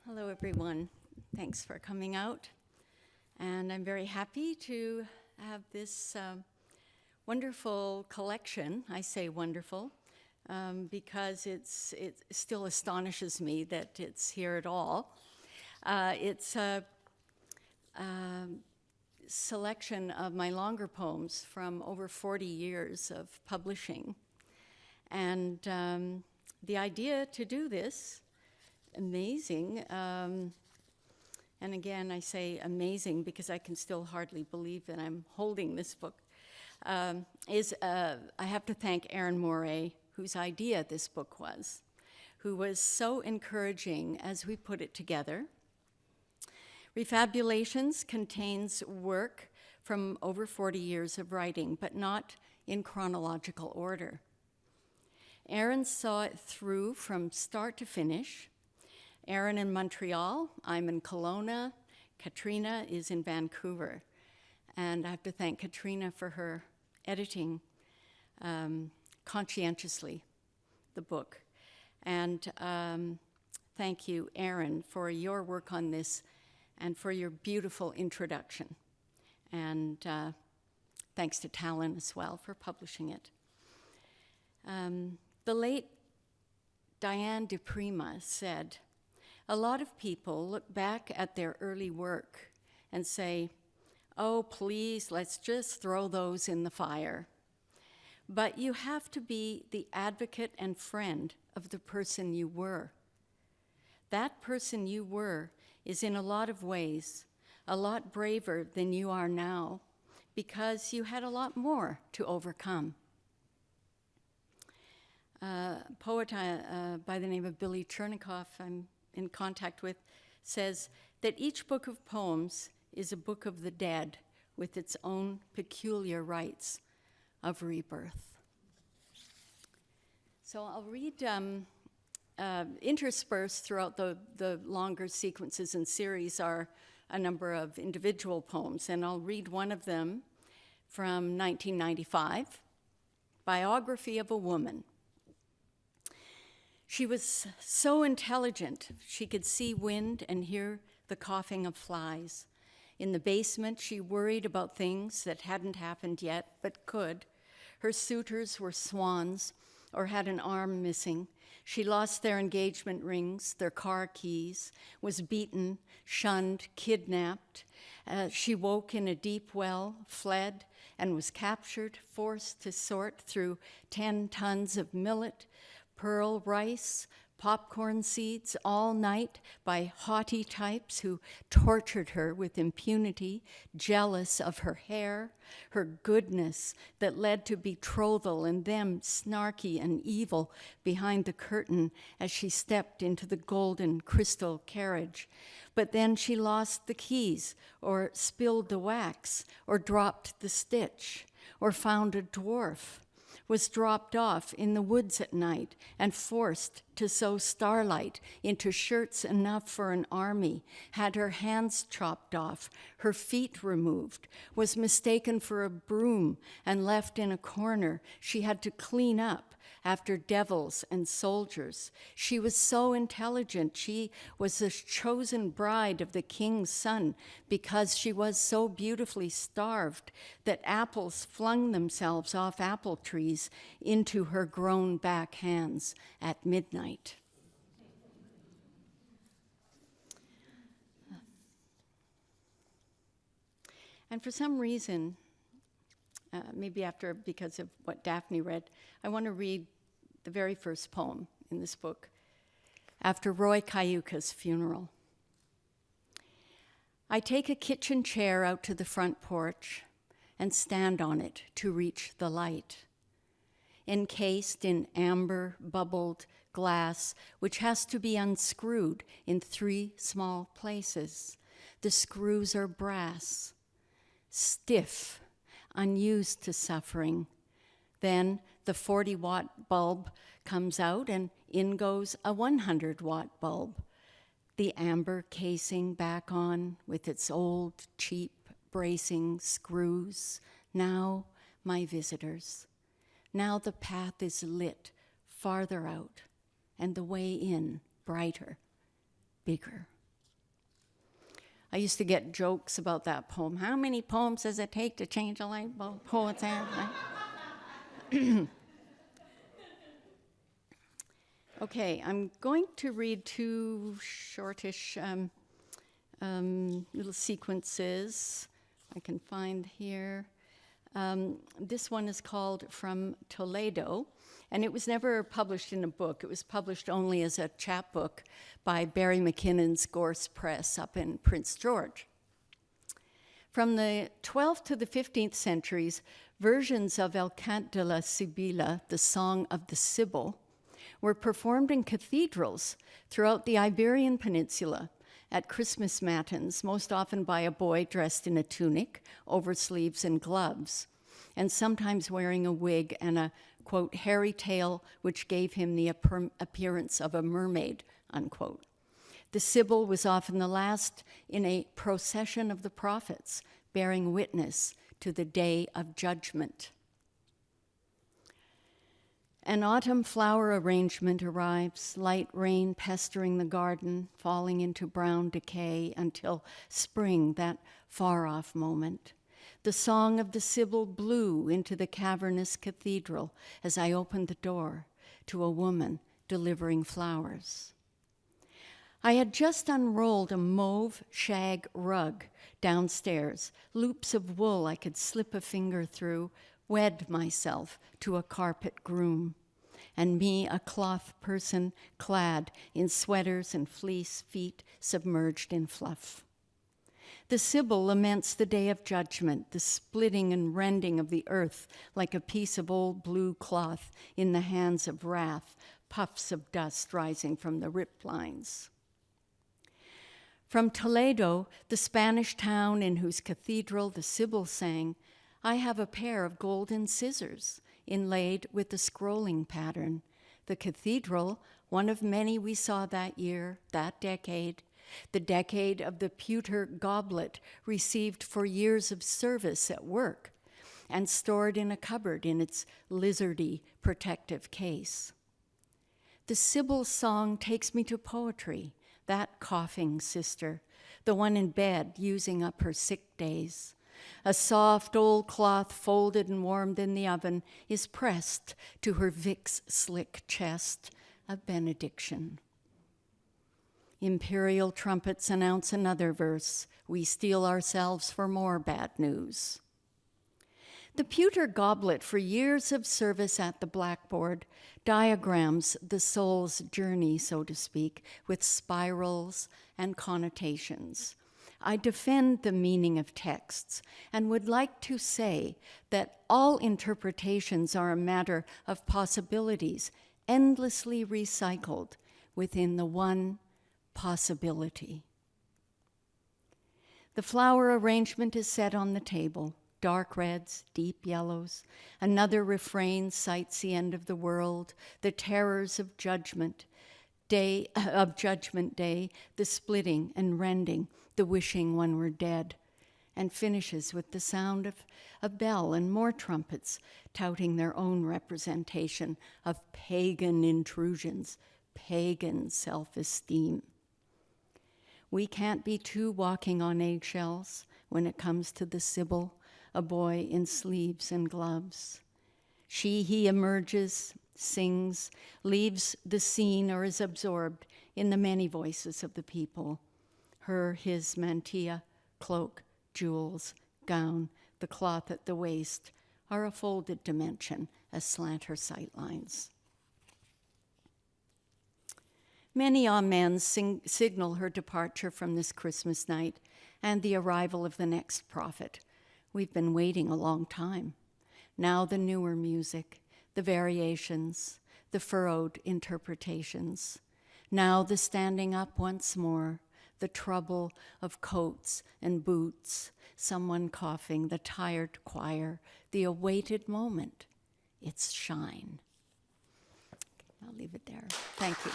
Hello, everyone. Thanks for coming out. And I'm very happy to have this wonderful collection. I say wonderful because it still astonishes me that it's here at all. It's a selection of my longer poems from over 40 years of publishing. And the idea to do this, amazing, and again I say amazing because I can still hardly believe that I'm holding this book, I have to thank Erín Moure, whose idea this book was, who was so encouraging as we put it together. Refabulations contains work from over 40 years of writing, but not in chronological order. Erín saw it through from start to finish. Erín in Montreal, I'm in Kelowna, Katrina is in Vancouver. And I have to thank Katrina for her editing conscientiously the book. And thank you, Erín, for your work on this and for your beautiful introduction. And thanks to Talon as well for publishing it. The late Diane de Prima said, "A lot of people look back at their early work and say, oh, please, let's just throw those in the fire. But you have to be the advocate and friend of the person you were. That person you were is in a lot of ways a lot braver than you are now because you had a lot more to overcome." A poet by the name of Billy Chernikoff I'm in contact with says that each book of poems is a book of the dead with its own peculiar rites of rebirth. So I'll read interspersed throughout the longer sequences and series are a number of individual poems, and I'll read one of them from 1995, Biography of a Woman. She was so intelligent, she could see wind and hear the coughing of flies. In the basement, she worried about things that hadn't happened yet, but could. Her suitors were swans or had an arm missing. She lost their engagement rings, their car keys, was beaten, shunned, kidnapped. She woke in a deep well, fled, and was captured, forced to sort through 10 tons of millet, pearl rice, popcorn seeds all night by haughty types who tortured her with impunity, jealous of her hair, her goodness that led to betrothal and them snarky and evil behind the curtain as she stepped into the golden crystal carriage. But then she lost the keys or spilled the wax or dropped the stitch or found a dwarf, was dropped off in the woods at night and forced to sew starlight into shirts enough for an army, had her hands chopped off, her feet removed, was mistaken for a broom and left in a corner she had to clean up after devils and soldiers. She was so intelligent, she was the chosen bride of the king's son because she was so beautifully starved that apples flung themselves off apple trees into her grown back hands at midnight. And for some reason, maybe because of what Daphne read, I want to read the very first poem in this book, After Roy Cayuca's Funeral. I take a kitchen chair out to the front porch and stand on it to reach the light. Encased in amber, bubbled glass, which has to be unscrewed in 3 small places. The screws are brass, stiff, unused to suffering. Then the 40-watt bulb comes out and in goes a 100-watt bulb. The amber casing back on with its old, cheap bracing screws. Now my visitors. Now the path is lit farther out and the way in brighter, bigger. I used to get jokes about that poem. How many poems does it take to change a light bulb? Poets have. Okay, I'm going to read two shortish little sequences I can find here. This one is called From Toledo, and it was never published in a book. It was published only as a chapbook by Barry McKinnon's Gorse Press up in Prince George. From the 12th to the 15th centuries, versions of El Cant de la Sibila, the Song of the Sibyl, were performed in cathedrals throughout the Iberian Peninsula at Christmas matins, most often by a boy dressed in a tunic, oversleeves and gloves, and sometimes wearing a wig and a, quote, hairy tail which gave him the appearance of a mermaid, unquote. The Sibyl was often the last in a procession of the prophets, bearing witness to the day of judgment. An autumn flower arrangement arrives, light rain pestering the garden, falling into brown decay until spring, that far-off moment. The song of the Sibyl blew into the cavernous cathedral as I opened the door to a woman delivering flowers. I had just unrolled a mauve shag rug downstairs, loops of wool I could slip a finger through, wed myself to a carpet groom, and me a cloth person clad in sweaters and fleece, feet submerged in fluff. The Sibyl laments the day of judgment, the splitting and rending of the earth like a piece of old blue cloth in the hands of wrath, puffs of dust rising from the rip lines. From Toledo, the Spanish town in whose cathedral the Sibyl sang, I have a pair of golden scissors inlaid with a scrolling pattern. The cathedral, one of many we saw that year, that decade, the decade of the pewter goblet received for years of service at work and stored in a cupboard in its lizardy protective case. The Sibyl's song takes me to poetry, that coughing sister, the one in bed using up her sick days. A soft old cloth folded and warmed in the oven is pressed to her Vic's slick chest, a benediction. Imperial trumpets announce another verse. We steel ourselves for more bad news. The pewter goblet for years of service at the blackboard diagrams the soul's journey, so to speak, with spirals and connotations. I defend the meaning of texts and would like to say that all interpretations are a matter of possibilities, endlessly recycled within the one possibility. The flower arrangement is set on the table. Dark reds, deep yellows. Another refrain cites the end of the world, the terrors of Judgment Day, the splitting and rending, the wishing one were dead, and finishes with the sound of a bell and more trumpets touting their own representation of pagan intrusions, pagan self-esteem. We can't be too walking on eggshells when it comes to the Sibyl, a boy in sleeves and gloves. He emerges, sings, leaves the scene or is absorbed in the many voices of the people. Her, his mantilla, cloak, jewels, gown, the cloth at the waist are a folded dimension aslant her sightlines. Many amens signal her departure from this Christmas night and the arrival of the next prophet. We've been waiting a long time. Now the newer music, the variations, the furrowed interpretations. Now the standing up once more, the trouble of coats and boots, someone coughing, the tired choir, the awaited moment, its shine. Okay, I'll leave it there. Thank you.